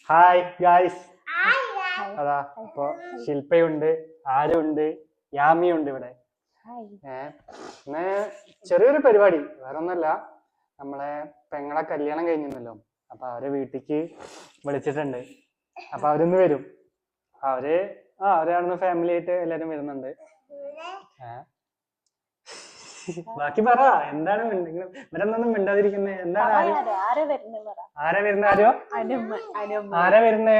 Hi guys. അതാ ഇപ്പൊ ശില്പയുണ്ട്, ആരുണ്ട്, യാമിയുണ്ട് ഇവിടെ. ഇന്ന് ചെറിയൊരു പരിപാടി, വേറെ ഒന്നല്ല, നമ്മളെ പെങ്ങളെ കല്യാണം കഴിഞ്ഞല്ലോ. അപ്പൊ അവരെ വീട്ടിക്ക് വിളിച്ചിട്ടുണ്ട്. അപ്പൊ അവരിന്ന് വരും. അവരാണെന്ന് ഫാമിലി ആയിട്ട് എല്ലാരും വരുന്നുണ്ട്. ബാക്കി പറ, എന്താണ് ഇവരെന്തൊന്നും മിണ്ടാതിരിക്കുന്നത്? എന്താണ് ആരാ വരുന്നത്? ആരാ വരുന്നേ?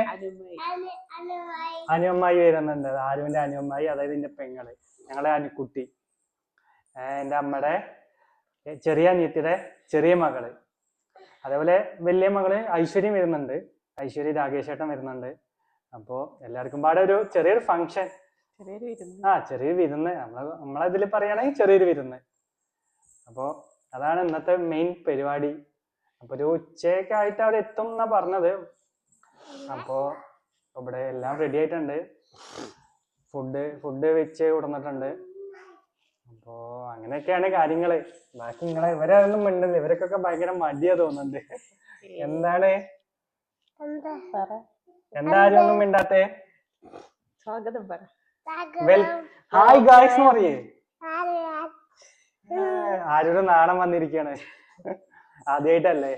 അനുഅമ്മായി വരുന്നുണ്ട്. ആരുവിന്റെ അനുഅമ്മായി, അതായത് എന്റെ പെങ്ങള്, ഞങ്ങളെ അനുക്കുട്ടി, എന്റെ അമ്മയുടെ ചെറിയ അനിയത്തിയുടെ ചെറിയ മകള്. അതേപോലെ വലിയ മകള് ഐശ്വര്യം വരുന്നുണ്ട്. ഐശ്വര്യ രാകേഷേട്ടൻ വരുന്നുണ്ട്. അപ്പോ എല്ലാവർക്കും പാടെ ഒരു ചെറിയൊരു ഫംഗ്ഷൻ, ചെറിയൊരു വിരുന്ന്. നമ്മളതിൽ പറയുകയാണെങ്കിൽ ചെറിയൊരു വിരുന്ന്. അപ്പോ അതാണ് ഇന്നത്തെ മെയിൻ പരിപാടി. അപ്പൊ ഒരു ഉച്ചയൊക്കെ ആയിട്ട് അവിടെ എത്തും എന്നാ പറഞ്ഞത്. അപ്പോ ഇവിടെ എല്ലാം റെഡി ആയിട്ടുണ്ട്. ഫുഡ് വെച്ച് കൊടുത്തിട്ടുണ്ട്. അപ്പോ അങ്ങനെയൊക്കെയാണ് കാര്യങ്ങള്. ബാക്കി ഇവരൊന്നും മിണ്ടുന്നില്ല. ഇവർക്കൊക്കെ ഭയങ്കര മടിയാ തോന്നുന്നുണ്ട്. എന്താണ് എന്തായാലും ഒന്നും മിണ്ടാത്തേ? ഹായ് ഗായ്സ് എന്ന് പറയേ. ആരൊരു നാണം വന്നിരിക്കാണ്, ആദ്യമായിട്ടല്ലേ.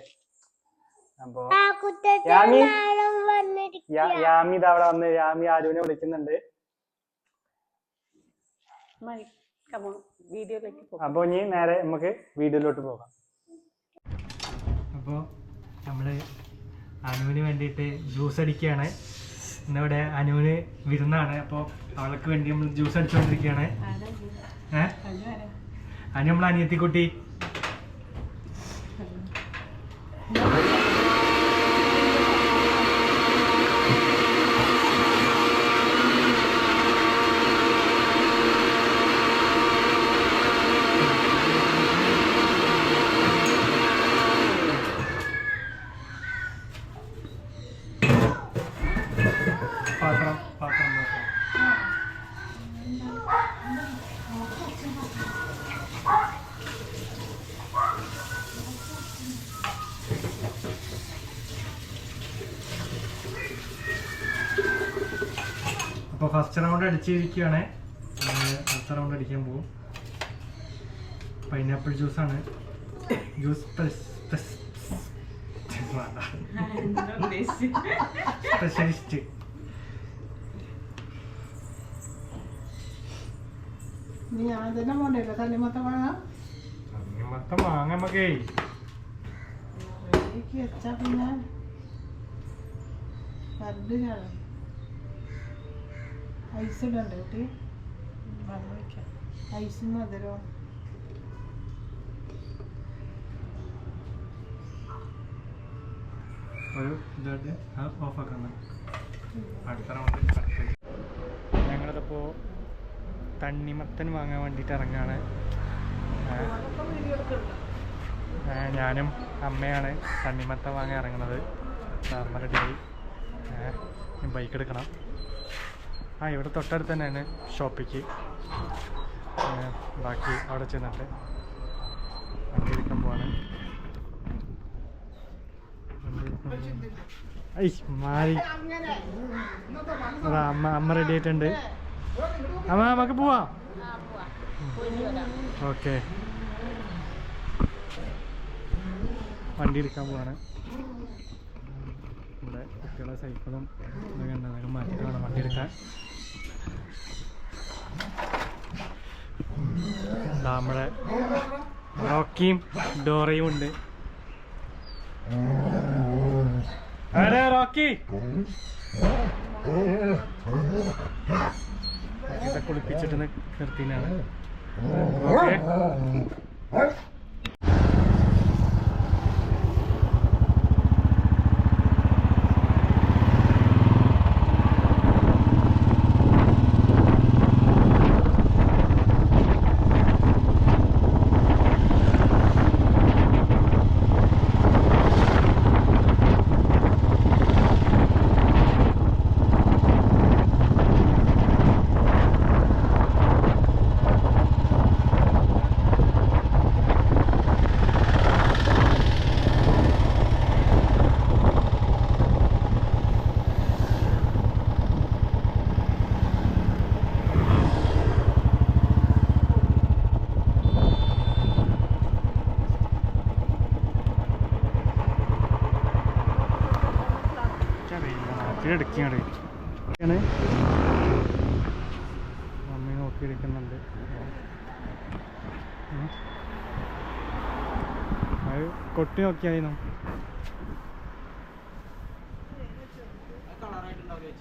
അപ്പൊ യാമി ഇതവിടെ വന്ന് യാമി ആരുവിനെ വിളിക്കുന്നുണ്ട്. അപ്പൊ ഇനി നേരെ നമുക്ക് വീഡിയോയിലോട്ട് പോകാം. അപ്പൊ നമ്മള് അനുവിന് വേണ്ടിയിട്ട് ജ്യൂസ് അടിക്കുകയാണ്. ഇന്നിവിടെ അനുവിന് വിരുന്നാണ്. അപ്പോൾ അവൾക്ക് വേണ്ടി നമ്മൾ ജ്യൂസ് അടിച്ചുകൊണ്ടിരിക്കുകയാണ്. അനു നമ്മളെ അനിയത്തിക്കുട്ടി. അപ്പോൾ ഫസ്റ്റ് റൗണ്ട് അടിച്ചിരിക്കുകയാണ്. അടുത്ത റൗണ്ട് അടിക്കാൻ പോകും. പൈനാപ്പിൾ ജ്യൂസാണ്. സ്പെഷ്യലിസ്റ്റ്. തണ്ണിമത്തം വാങ്ങാൻ നമുക്കേ വെച്ചാ പിന്നെ ഐസ് ഇടണ്ട കുട്ടി. ഐസും മധുരവും ഒരു ഇതായിട്ട് ഓഫാക്കണം. അടുത്ത റൗണ്ട് ഞങ്ങളിതിപ്പോൾ തണ്ണിമത്തൻ വാങ്ങാൻ വേണ്ടിയിട്ട് ഇറങ്ങാണ്. ഞാനും അമ്മയാണ് തണ്ണിമത്തൻ വാങ്ങാൻ ഇറങ്ങുന്നത്. റെഡിയായി. ബൈക്ക് എടുക്കണം. ഇവിടെ തൊട്ടടുത്ത് തന്നെയാണ് ഷോപ്പിക്ക്. ബാക്കി അവിടെ ചെന്നിട്ട് വണ്ടി എടുക്കാൻ പോവാണ്. മാറി അമ്മ റെഡി ആയിട്ടുണ്ട്. അമ്മ നമുക്ക് പോവാം. ഓക്കെ, വണ്ടി എടുക്കാൻ പോവാണ്. ഇവിടെ കുട്ടികളെ സൈക്കിളും ഇതൊക്കെ ഉണ്ട്. അതൊക്കെ മാറ്റിയിട്ട് വേണം വണ്ടി എടുക്കാൻ. നമ്മുടെ റോക്കിയും ഡോറയും ഉണ്ട്. അതെ റോക്കി, ഇതൊക്കെ കുളിപ്പിച്ചിട്ട് നിർത്തിനാണ്. ഓക്കെ, എടുക്കുകയാണ് മമ്മി നോക്കിയിരിക്കുന്നുണ്ട്. അത് കൊട്ടി നോക്കിയായിരുന്നു. ഒരു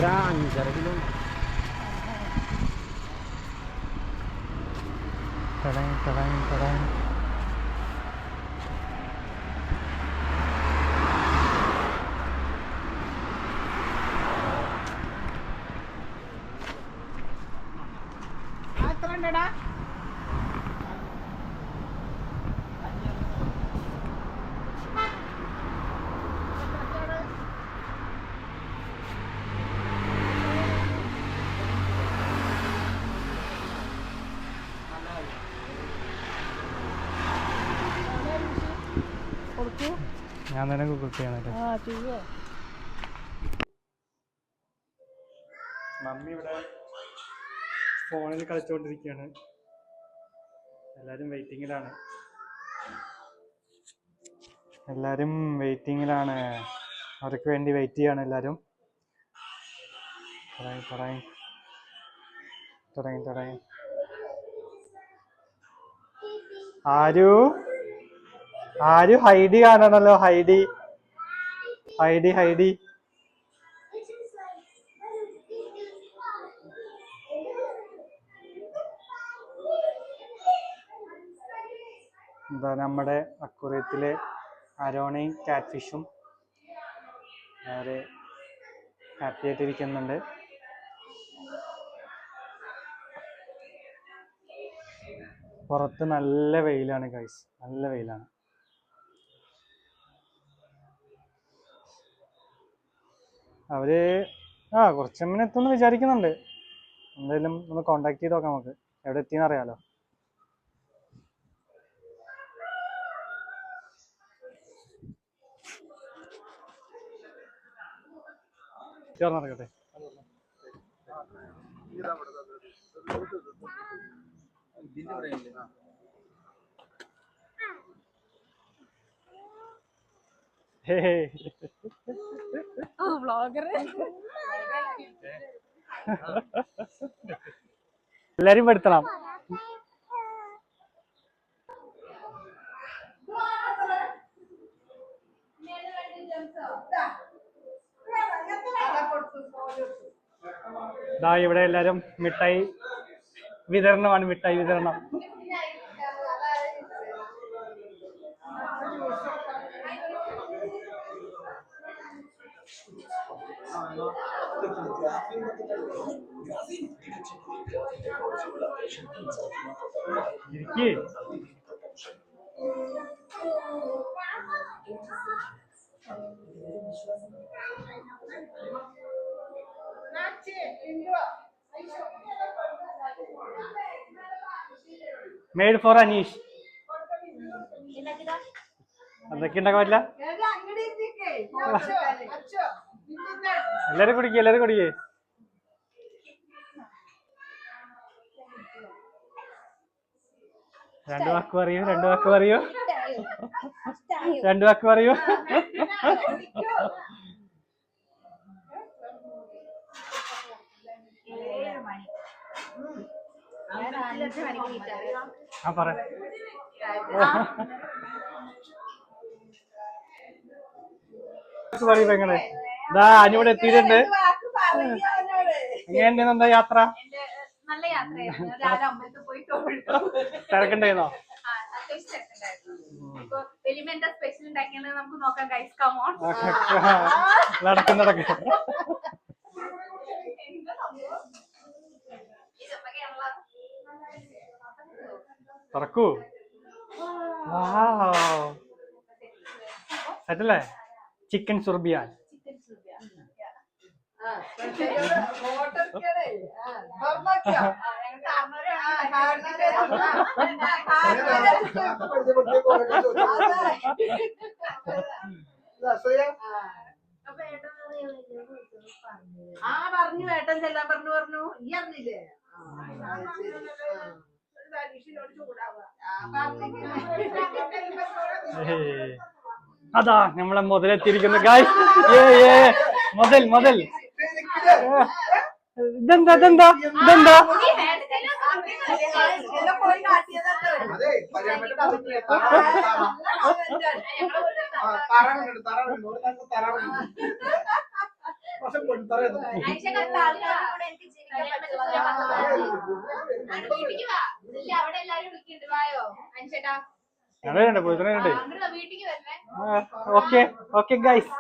5.5 കിലോ. ഞാൻ തന്നെ ഗൂഗിൾ പേ ചെയ്യണല്ലേ. മമ്മി ഇവിടെ ഫോണിൽ കളിച്ചുകൊണ്ടിരിക്കുകയാണ്. എല്ലാരും വെയിറ്റിങ്ങിലാണ്. അവർക്ക് വേണ്ടി വെയിറ്റ് ചെയ്യാണ് എല്ലാരും. തുടങ്ങി. ആരു ഹൈഡി കാണണല്ലോ. ഹൈഡി എന്താ നമ്മുടെ അക്വേറിയത്തിലെ അരോണയും കാറ്റ് ഫിഷും വളരെ ഹാപ്പി ആയിട്ടിരിക്കുന്നുണ്ട്. പുറത്ത് നല്ല വെയിലാണ് ഗൈസ്, നല്ല വെയിലാണ്. അവര് കുറച്ച് മുന്നേ എത്തുമെന്ന് വിചാരിക്കുന്നുണ്ട്. എന്തായാലും ഒന്ന് കോണ്ടാക്ട് ചെയ്ത് നോക്കാം നമുക്ക്, എവിടെ എത്തിയെന്ന് അറിയാലോ. ചേർന്നറിയട്ടെ. എല്ലാരും പെടുത്തണം. ഇവിടെ എല്ലാരും മിഠായി വിതരണമാണ്. മിഠായി വിതരണം. Made for Aneesh. അതൊക്കെ ഉണ്ടാക്കാൻ പറ്റില്ല. എല്ലാരും കുടിക്കേ. രണ്ടു വാക്ക് പറയൂ. പറ. പെങ്ങളെ അനുവിടെ എത്തിയിട്ടുണ്ട്. എങ്ങനെയുണ്ടെന്നുണ്ടോ യാത്ര? നല്ല യാത്രയായിരുന്നു. രാവിലെ അമ്പലത്തിൽ പോയി തിരക്കുണ്ടായിരുന്നോ? സ്പെഷ്യൽ ഉണ്ടാക്കിയത് നമുക്ക് നോക്കാം. Guys come on. നടക്കും. തുറക്കൂ. സെറ്റല്ലേ? ചിക്കൻ സുർബിയാൻ. പറഞ്ഞു ഏട്ടൻ ചെല്ലാൻ പറഞ്ഞു ഈ അറിഞ്ഞില്ലേ അതാ നമ്മളെ മുതലെത്തിയിരിക്കുന്നു ഗായ്സ്. മുതൽ മുതൽ ഇതെന്താ ഇതെന്താ ഇതെന്താ അവിടെ എല്ലാരും വിളിക്കുന്നുണ്ട് വായോ അനുഷേട്ടാ അതെ പോയിട്ടുണ്ട്. വീട്ടിക്ക് വരണേ. Okay okay guys.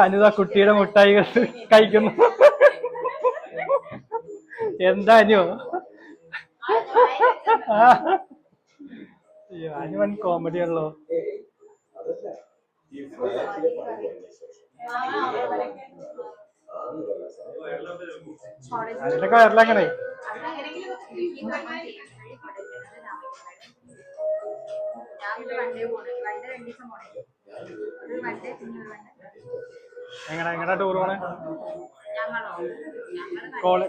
അനുത കുട്ടിയുടെ മുട്ടായി കഴിക്കുന്നു. എന്താ അനു? അനുവൻ കോമഡി ആണല്ലോ. അതിലൊക്കെ വരലാക്കണേ. എങ്ങടാ ടൂർ പോണേ?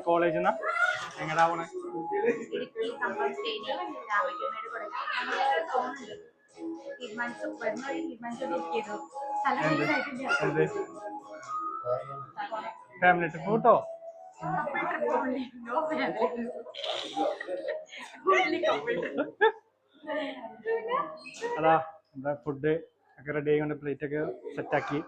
കോളേജിൽ നിന്നാ എങ്ങടാ പോണേ? ഫാമിലി ട്രിപ്പ് കൂട്ടോ? അതാ നമ്മുടെ ഫുഡ് ഒക്കെ റെഡി ആയിക്കൊണ്ട് പ്ലേറ്റ് ഒക്കെ സെറ്റാക്കി.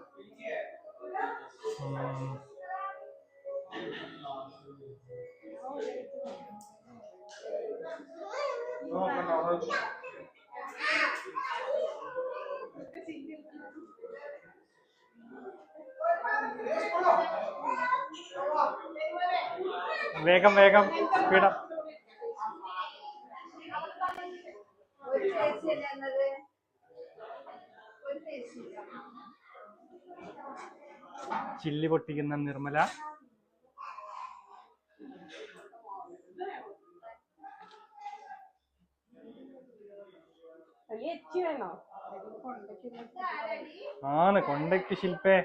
വേഗം വേഗം സ്പീഡം. ചില്ലി പൊട്ടിക്കുന്ന നിർമ്മല. ആണ് കൊണ്ടയ്ക്ക് ശില്പേ.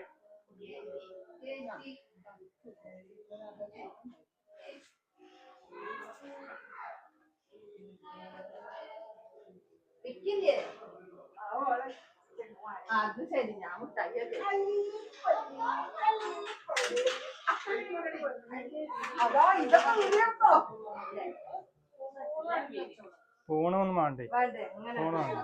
അത് ശരി ഞാൻ അതാ ഇതൊക്കെ ഫോണൊന്നും വേണ്ടേ? ഫോൺ വേണ്ട.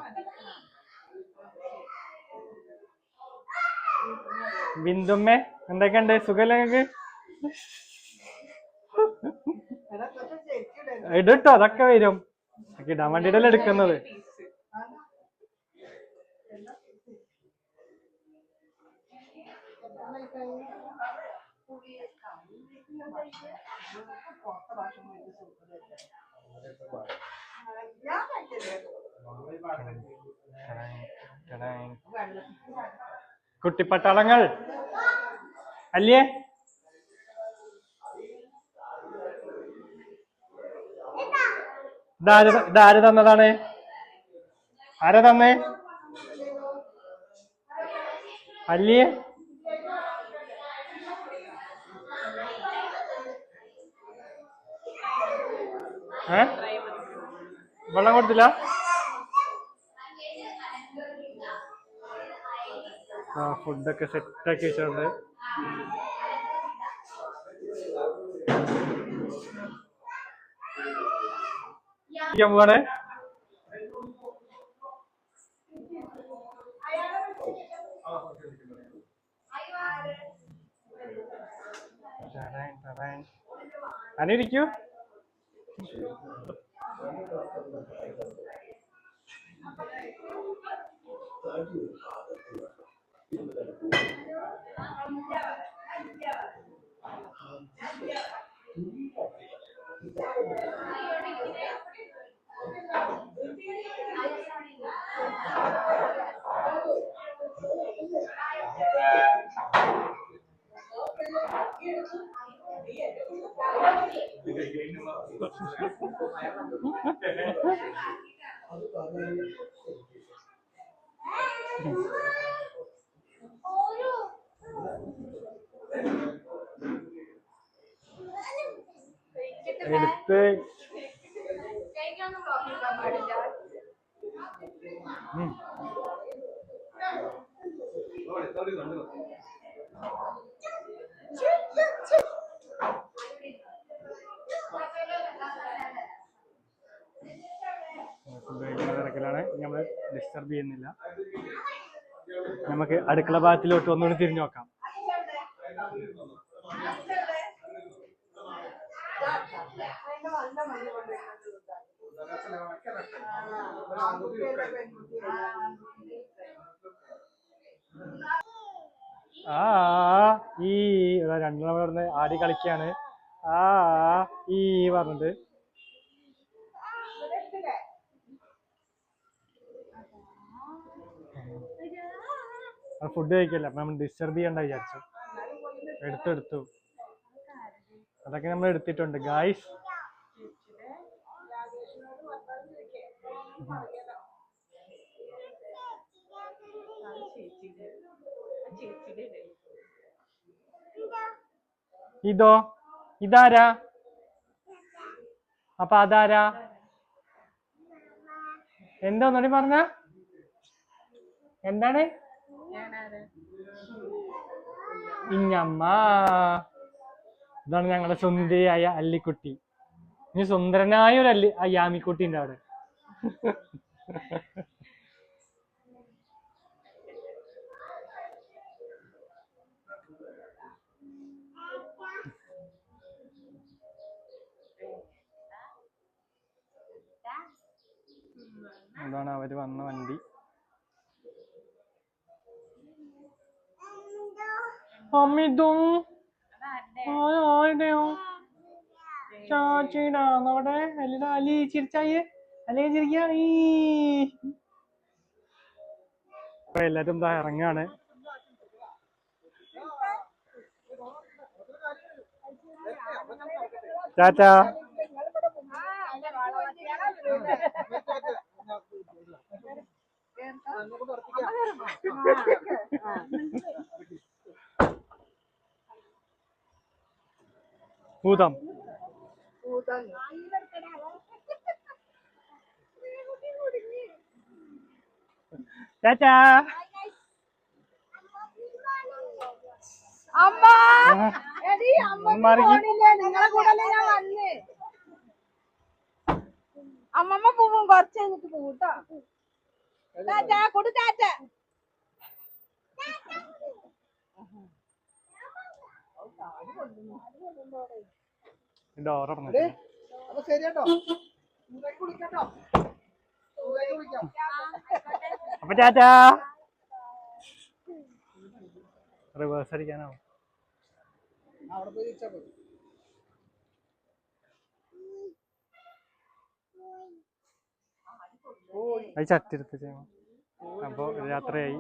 ബിന്ദുമ്മേ എന്തൊക്കെയുണ്ട്? സുഖല്ലേ നിങ്ങക്ക്? ഇടട്ടോ അതൊക്കെ വരും. ഇടാൻ വേണ്ടിട്ടല്ലേ എടുക്കുന്നത്. കുട്ടിപ്പട്ടാളങ്ങൾ അല്ലേ? ഇതാര് തന്നതാണ്? ആരാ തന്നേ? അല്ലേ? വെള്ളം കൊടുത്തില്ല? ആ ഫുഡൊക്കെ സെറ്റാക്കി വെച്ചിട്ടുണ്ട്. പോവാണേ. അനിരിക്കൂ. എടുത്ത് കഴിക്കാനൊന്നും നോക്കിക്കാൻ പാടില്ല. ഉം. ഫുഡ് കഴിക്കുന്ന തിരക്കിലാണ്, നമ്മൾ ഡിസ്റ്റർബ് ചെയ്യുന്നില്ല. നമുക്ക് അടുക്കള ഭാഗത്തിലോട്ട് ഒന്നുകൂടി തിരിഞ്ഞു നോക്കാം. ആ ഈ രണ്ടെണ്ണം പറഞ്ഞ് ആടി കളിക്കാണ്. ആ ഈ പറഞ്ഞിട്ട് ഫുഡ് കഴിക്കല്ല, അപ്പൊ നമ്മൾ ഡിസ്റ്റർബ് ചെയ്യണ്ട വിചാരിച്ചു. എടുത്തു അതൊക്കെ നമ്മൾ എടുത്തിട്ടുണ്ട് ഗായ്സ്. ഇതോ, ഇതാരാ? അപ്പൊ അതാരാ? എന്താ ഒന്നുകൂടി പറഞ്ഞ? എന്താണ്? ഇഞ്ഞമ്മ. ഇതാണ് ഞങ്ങളുടെ സുന്ദരിയായ അല്ലിക്കുട്ടി. ഇനി സുന്ദരനായ ഒരു അയ്യാമിക്കുട്ടി ഉണ്ട് അവിടെ. അതാണ് അവര് വന്ന വണ്ടി. അമ്മിതും ആരുടെയോ ചാച്ചിയുടെ അവിടെ എല്ലാ അലി ചിരിച്ചായി അല്ലെങ്കിൽ ചിരിക്കാ. അപ്പൊ എല്ലാരും എന്താ ഇറങ്ങാണ്. ടാറ്റാ. ഭൂതം. ടാറ്റാ. അമ്മ എടി അമ്മ നിങ്ങളെ കൂടെ ഞാൻ വന്ന്. അമ്മമ്മ പോവും, കുറച്ച് കഴിഞ്ഞിട്ട് പോവും കേട്ടോ. ടാറ്റാ കൊടു ടാറ്റ. അപ്പൊ ശരി കേട്ടോ. അപ്പൊ ടാറ്റാ. റിവേഴ്സ് അടിക്കാനാവും. അത് ചട്ടിയെടുത്ത് ചെയ്യണം. അപ്പൊ യാത്രയായി.